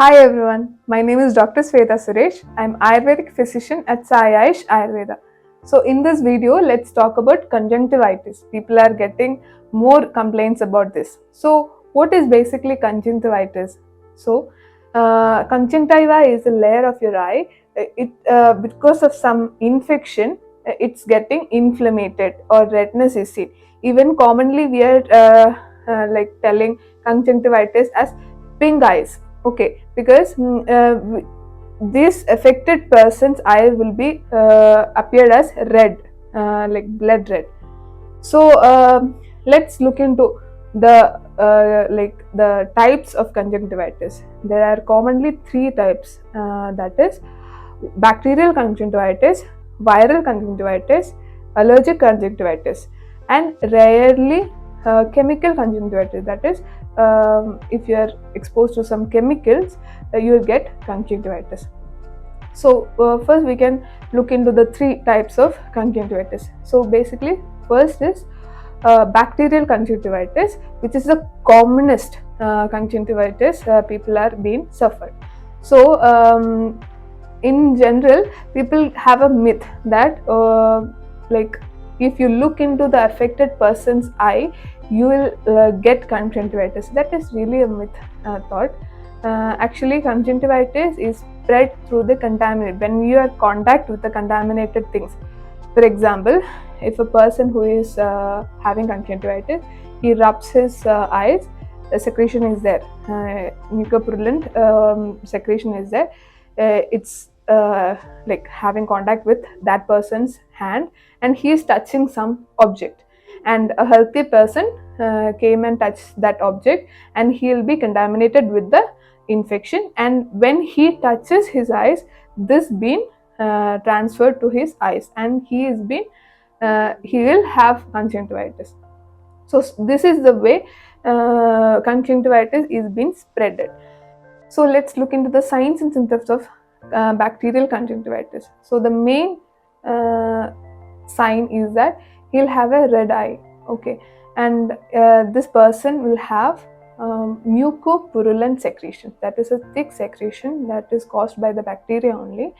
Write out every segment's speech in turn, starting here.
Hi everyone, my name is Dr. Swetha Suresh. I'm Ayurvedic physician at Sai Ayush Ayurveda. So in this video, let's talk about conjunctivitis. People are getting more complaints about this. So what is basically conjunctivitis? So conjunctiva is a layer of your eye. Because of some infection, it's getting inflamed or redness is seen. Even commonly we are like telling conjunctivitis as pink eyes. Okay, because this affected person's eye will be appeared as red, like blood red. So let's look into the types of conjunctivitis. There are commonly three types. That is bacterial conjunctivitis, viral conjunctivitis, allergic conjunctivitis, and rarely chemical conjunctivitis. That is, if you are exposed to some chemicals, you will get conjunctivitis. So first we can look into the three types of conjunctivitis. So basically, first is bacterial conjunctivitis, which is the commonest conjunctivitis people are being suffered. So in general, people have a myth that like if you look into the affected person's eye, you will get conjunctivitis. That is really a myth thought. Actually, conjunctivitis is spread through the contaminant when you are in contact with the contaminated things. For example, if a person who is having conjunctivitis, he rubs his eyes, the secretion is there, mucopurulent secretion is there. It's like having contact with that person's hand, and he is touching some object, and a healthy person came and touched that object, and he will be contaminated with the infection, and when he touches his eyes, this being transferred to his eyes, and he will have conjunctivitis. So this is the way conjunctivitis is being spreaded. So let's look into the signs and symptoms of bacterial conjunctivitis. So the main sign is that he'll have a red eye. Okay, and this person will have mucopurulent secretion. That is a thick secretion that is caused by the bacteria only.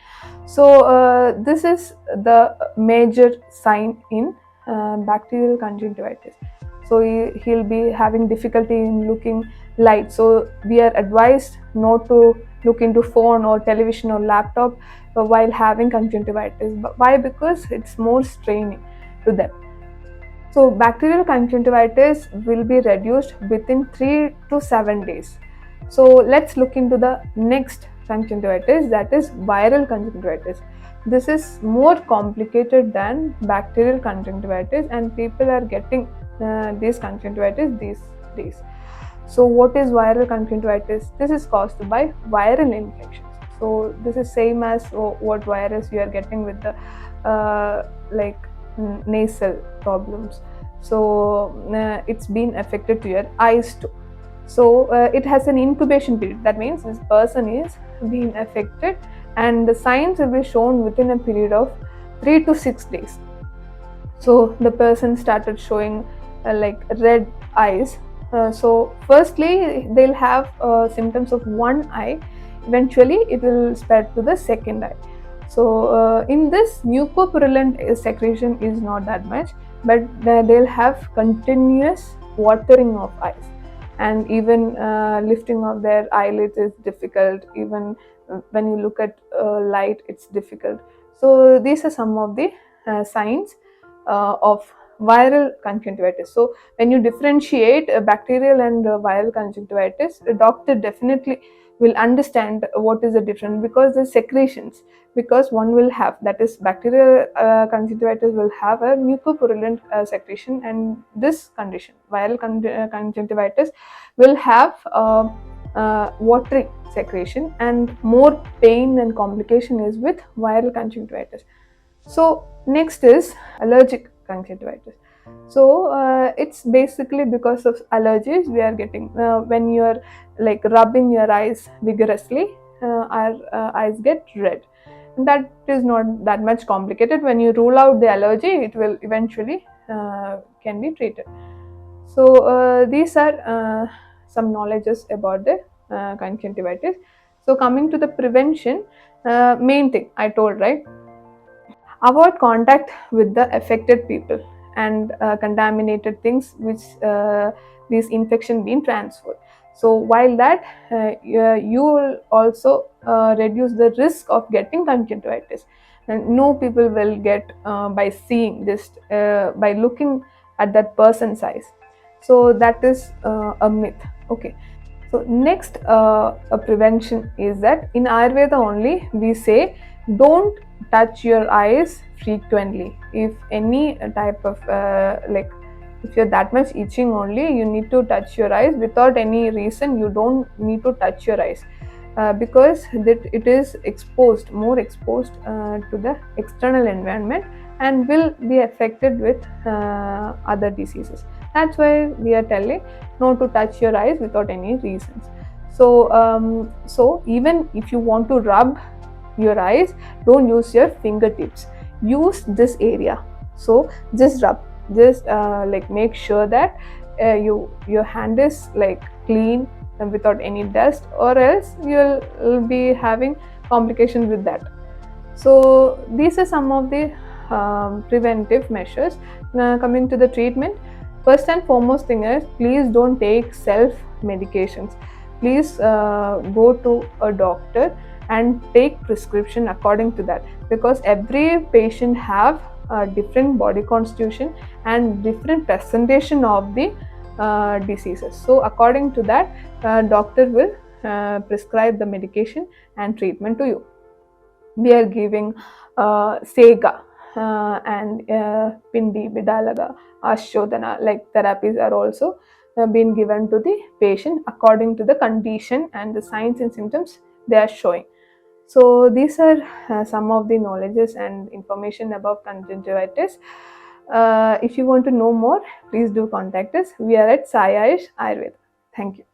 So this is the major sign in bacterial conjunctivitis. So he'll be having difficulty in looking light. So we are advised not to look into phone or television or laptop while having conjunctivitis. Why? Because it's more straining to them. So bacterial conjunctivitis will be reduced within 3 to 7 days. So let's look into the next conjunctivitis, that is viral conjunctivitis. This is more complicated than bacterial conjunctivitis, and people are getting these conjunctivitis these days. So what is viral conjunctivitis? This is caused by viral infections. So this is same as what virus you are getting with the nasal problems. So it's been affected to your eyes too. So it has an incubation period. That means this person is being affected, and the signs will be shown within a period of 3 to 6 days. So the person started showing like red eyes. So firstly, they'll have symptoms of one eye. Eventually, it will spread to the second eye. So in this, mucopurulent secretion is not that much, but they'll have continuous watering of eyes, and even lifting of their eyelids is difficult. Even when you look at light, it's difficult. So these are some of the signs of viral conjunctivitis. So when you differentiate bacterial and viral conjunctivitis, the doctor definitely will understand what is the difference, because the secretions, because one will have, that is bacterial conjunctivitis will have a mucopurulent secretion, and this condition, viral conjunctivitis, will have watery secretion, and more pain and complication is with viral conjunctivitis. So next is allergic conjunctivitis. So it's basically because of allergies we are getting. When you are like rubbing your eyes vigorously, our eyes get red. And that is not that much complicated. When you rule out the allergy, it will eventually can be treated. So these are some knowledges about the conjunctivitis. So coming to the prevention, main thing I told, right? Avoid contact with the affected people and contaminated things which these infection being transferred. So while that, you will also reduce the risk of getting conjunctivitis, and no people will get by seeing this, by looking at that person's eyes. So that is a myth. Okay. So next, a prevention is that in Ayurveda only we say don't touch your eyes frequently. If any type of if you're that much itching only, you need to touch your eyes without any reason. You don't need to touch your eyes because that it is exposed, more exposed to the external environment and will be affected with other diseases. That's why we are telling not to touch your eyes without any reasons. So even if you want to rub your eyes, don't use your fingertips, use this area. So just rub, just like make sure that your hand is like clean and without any dust, or else you'll be having complications with that. So these are some of the preventive measures. Now coming to the treatment, first and foremost thing is please don't take self medications. Please go to a doctor and take prescription according to that, because every patient have a different body constitution and different presentation of the diseases. So according to that, doctor will prescribe the medication and treatment to you. We are giving Sega and Pindi, Bidalaga, Ashodana, like therapies are also being given to the patient according to the condition and the signs and symptoms they are showing. So these are some of the knowledges and information about conjunctivitis. If you want to know more, please do contact us. We are at Sai Ayush Ayurveda. Thank you.